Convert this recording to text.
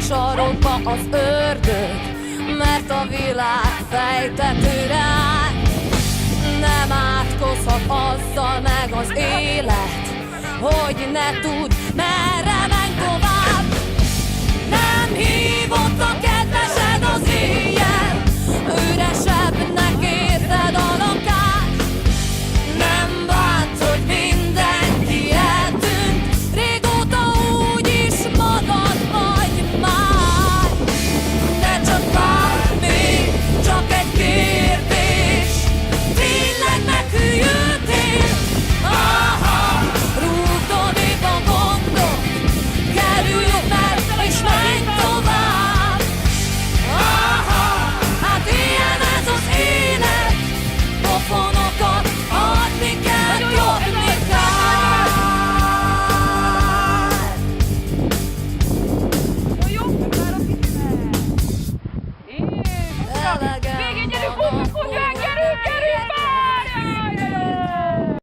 sarokba az ördög, mert a világ fejtetőre áll. Nem átkozhat azzal meg az élet, hogy ne tud, merre menj tovább. Nem hívott a kedvesed az éjjel, üresebbnek érted a lakás. Nem bánt, hogy mindenki eltűnt, régóta úgyis magad vagy már. De csak várj még, csak egy kérdés, tényleg meghűltél? Aha, rúgd odébb a gondot, kerülj meg és menj tovább. Aha, hát ilyen ez az élet, pofonokat adni kell, dobni kell. Jó, már a